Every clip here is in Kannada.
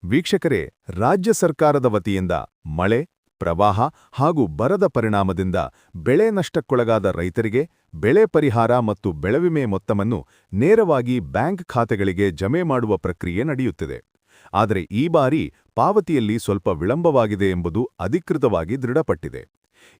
ವೀಕ್ಷಕರೇ, ರಾಜ್ಯ ಸರ್ಕಾರದ ವತಿಯಿಂದ ಮಳೆ, ಪ್ರವಾಹ ಹಾಗೂ ಬರದ ಪರಿಣಾಮದಿಂದ ಬೆಳೆ ನಷ್ಟಕ್ಕೊಳಗಾದ ರೈತರಿಗೆ ಬೆಳೆ ಪರಿಹಾರ ಮತ್ತು ಬೆಳೆವಿಮೆ ಮೊತ್ತವನ್ನು ನೇರವಾಗಿ ಬ್ಯಾಂಕ್ ಖಾತೆಗಳಿಗೆ ಜಮೆ ಮಾಡುವ ಪ್ರಕ್ರಿಯೆ ನಡೆಯುತ್ತಿದೆ. ಆದರೆ ಈ ಬಾರಿ ಪಾವತಿಯಲ್ಲಿ ಸ್ವಲ್ಪ ವಿಳಂಬವಾಗಿದೆ ಎಂಬುದು ಅಧಿಕೃತವಾಗಿ ದೃಢಪಟ್ಟಿದೆ.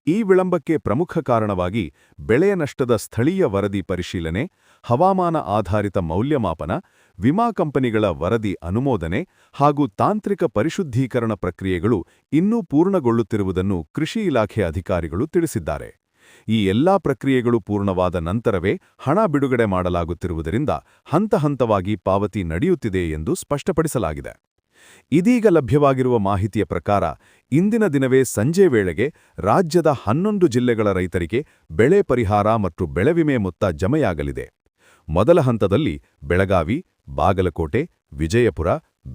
ಈ ವಿಳಂಬಕ್ಕೆ ಪ್ರಮುಖ ಕಾರಣವಾಗಿ ಬೆಳೆಯ ನಷ್ಟದ ಸ್ಥಳೀಯ ವರದಿ ಪರಿಶೀಲನೆ, ಹವಾಮಾನ ಆಧಾರಿತ ಮೌಲ್ಯಮಾಪನ, ವಿಮಾ ಕಂಪನಿಗಳ ವರದಿ ಅನುಮೋದನೆ ಹಾಗೂ ತಾಂತ್ರಿಕ ಪರಿಶುದ್ಧೀಕರಣ ಪ್ರಕ್ರಿಯೆಗಳು ಇನ್ನೂ ಪೂರ್ಣಗೊಳ್ಳುತ್ತಿರುವುದನ್ನು ಕೃಷಿ ಇಲಾಖೆ ಅಧಿಕಾರಿಗಳು ತಿಳಿಸಿದ್ದಾರೆ. ಈ ಎಲ್ಲಾ ಪ್ರಕ್ರಿಯೆಗಳು ಪೂರ್ಣವಾದ ನಂತರವೇ ಹಣ ಬಿಡುಗಡೆ ಮಾಡಲಾಗುತ್ತಿರುವುದರಿಂದ ಹಂತಹಂತವಾಗಿ ಪಾವತಿ ನಡೆಯುತ್ತಿದೆ ಎಂದು ಸ್ಪಷ್ಟಪಡಿಸಲಾಗಿದೆ. ಇದೀಗ ಲಭ್ಯವಾಗಿರುವ ಮಾಹಿತಿಯ ಪ್ರಕಾರ ಇಂದಿನ ದಿನವೇ ಸಂಜೆ ವೇಳೆಗೆ ರಾಜ್ಯದ 11 ಜಿಲ್ಲೆಗಳ ರೈತರಿಗೆ ಬೆಳೆ ಪರಿಹಾರ ಮತ್ತು ಬೆಳೆವಿಮೆ ಮೊತ್ತ ಜಮೆಯಾಗಲಿದೆ. ಮೊದಲ ಹಂತದಲ್ಲಿ ಬೆಳಗಾವಿ, ಬಾಗಲಕೋಟೆ, ವಿಜಯಪುರ,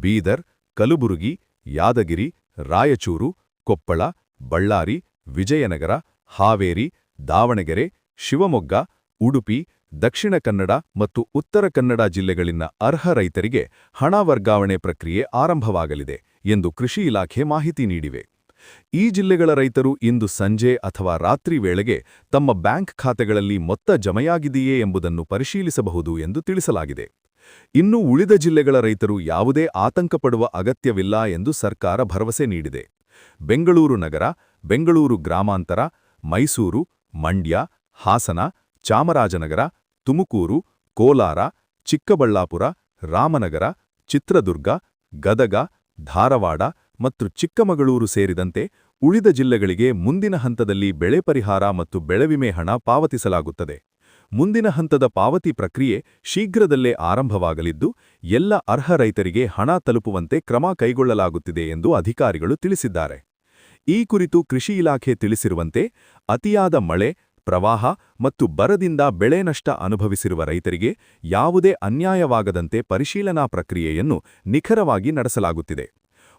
ಬೀದರ್, ಕಲಬುರಗಿ, ಯಾದಗಿರಿ, ರಾಯಚೂರು, ಕೊಪ್ಪಳ, ಬಳ್ಳಾರಿ, ವಿಜಯನಗರ, ಹಾವೇರಿ, ದಾವಣಗೆರೆ, ಶಿವಮೊಗ್ಗ, ಉಡುಪಿ, ದಕ್ಷಿಣ ಕನ್ನಡ ಮತ್ತು ಉತ್ತರ ಕನ್ನಡ ಜಿಲ್ಲೆಗಳಿನ ಅರ್ಹ ರೈತರಿಗೆ ಹಣ ವರ್ಗಾವಣೆ ಪ್ರಕ್ರಿಯೆ ಆರಂಭವಾಗಲಿದೆ ಎಂದು ಕೃಷಿ ಇಲಾಖೆ ಮಾಹಿತಿ ನೀಡಿವೆ. ಈ ಜಿಲ್ಲೆಗಳ ರೈತರು ಇಂದು ಸಂಜೆ ಅಥವಾ ರಾತ್ರಿ ವೇಳೆಗೆ ತಮ್ಮ ಬ್ಯಾಂಕ್ ಖಾತೆಗಳಲ್ಲಿ ಮೊತ್ತ ಜಮೆಯಾಗಿದೆಯೇ ಎಂಬುದನ್ನು ಪರಿಶೀಲಿಸಬಹುದು ಎಂದು ತಿಳಿಸಲಾಗಿದೆ. ಇನ್ನು ಉಳಿದ ಜಿಲ್ಲೆಗಳ ರೈತರು ಯಾವುದೇ ಆತಂಕ ಪಡುವ ಅಗತ್ಯವಿಲ್ಲ ಎಂದು ಸರ್ಕಾರ ಭರವಸೆ ನೀಡಿದೆ. ಬೆಂಗಳೂರು ನಗರ, ಬೆಂಗಳೂರು ಗ್ರಾಮಾಂತರ, ಮೈಸೂರು, ಮಂಡ್ಯ, ಹಾಸನ, ಚಾಮರಾಜನಗರ, ತುಮಕೂರು, ಕೋಲಾರ, ಚಿಕ್ಕಬಳ್ಳಾಪುರ, ರಾಮನಗರ, ಚಿತ್ರದುರ್ಗ, ಗದಗ, ಧಾರವಾಡ ಮತ್ತು ಚಿಕ್ಕಮಗಳೂರು ಸೇರಿದಂತೆ ಉಳಿದ ಜಿಲ್ಲೆಗಳಿಗೆ ಮುಂದಿನ ಹಂತದಲ್ಲಿ ಬೆಳೆ ಪರಿಹಾರ ಮತ್ತು ಬೆಳೆವಿಮೆ ಹಣ ಪಾವತಿಸಲಾಗುತ್ತದೆ. ಮುಂದಿನ ಹಂತದ ಪಾವತಿ ಪ್ರಕ್ರಿಯೆ ಶೀಘ್ರದಲ್ಲೇ ಆರಂಭವಾಗಲಿದ್ದು, ಎಲ್ಲ ಅರ್ಹ ರೈತರಿಗೆ ಹಣ ತಲುಪುವಂತೆ ಕ್ರಮ ಕೈಗೊಳ್ಳಲಾಗುತ್ತಿದೆ ಎಂದು ಅಧಿಕಾರಿಗಳು ತಿಳಿಸಿದ್ದಾರೆ. ಈ ಕುರಿತು ಕೃಷಿ ಇಲಾಖೆ ತಿಳಿಸಿರುವಂತೆ, ಅತಿಯಾದ ಮಳೆ, ಪ್ರವಾಹ ಮತ್ತು ಬರದಿಂದ ಬೆಳೆ ನಷ್ಟ ಅನುಭವಿಸಿರುವ ರೈತರಿಗೆ ಯಾವುದೇ ಅನ್ಯಾಯವಾಗದಂತೆ ಪರಿಶೀಲನಾ ಪ್ರಕ್ರಿಯೆಯನ್ನು ನಿಖರವಾಗಿ ನಡೆಸಲಾಗುತ್ತಿದೆ.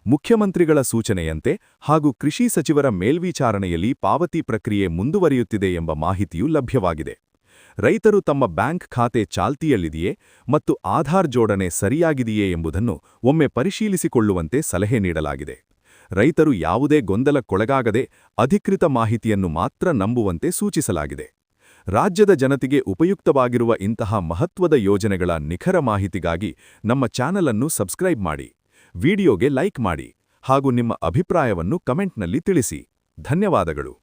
ಮುಖ್ಯಮಂತ್ರಿಗಳ ಸೂಚನೆಯಂತೆ ಹಾಗೂ ಕೃಷಿ ಸಚಿವರ ಮೇಲ್ವಿಚಾರಣೆಯಲ್ಲಿ ಪಾವತಿ ಪ್ರಕ್ರಿಯೆ ಮುಂದುವರಿಯುತ್ತಿದೆ ಎಂಬ ಮಾಹಿತಿಯೂ ಲಭ್ಯವಾಗಿದೆ. ರೈತರು ತಮ್ಮ ಬ್ಯಾಂಕ್ ಖಾತೆ ಚಾಲ್ತಿಯಲ್ಲಿದೆಯೇ ಮತ್ತು ಆಧಾರ್ ಜೋಡಣೆ ಸರಿಯಾಗಿದೆಯೇ ಎಂಬುದನ್ನು ಒಮ್ಮೆ ಪರಿಶೀಲಿಸಿಕೊಳ್ಳುವಂತೆ ಸಲಹೆ ನೀಡಲಾಗಿದೆ. ರೈತರು ಯಾವುದೇ ಗೊಂದಲಕ್ಕೊಳಗಾಗದೆ ಅಧಿಕೃತ ಮಾಹಿತಿಯನ್ನು ಮಾತ್ರ ನಂಬುವಂತೆ ಸೂಚಿಸಲಾಗಿದೆ. ರಾಜ್ಯದ ಜನತೆಗೆ ಉಪಯುಕ್ತವಾಗಿರುವ ಇಂತಹ ಮಹತ್ವದ ಯೋಜನೆಗಳ ನಿಖರ ಮಾಹಿತಿಗಾಗಿ ನಮ್ಮ ಚಾನೆಲ್ ಅನ್ನು ಸಬ್ಸ್ಕ್ರೈಬ್ ಮಾಡಿ, ವಿಡಿಯೋಗೆ ಲೈಕ್ ಮಾಡಿ ಹಾಗೂ ನಿಮ್ಮ ಅಭಿಪ್ರಾಯವನ್ನು ಕಮೆಂಟ್ನಲ್ಲಿ ತಿಳಿಸಿ. ಧನ್ಯವಾದಗಳು.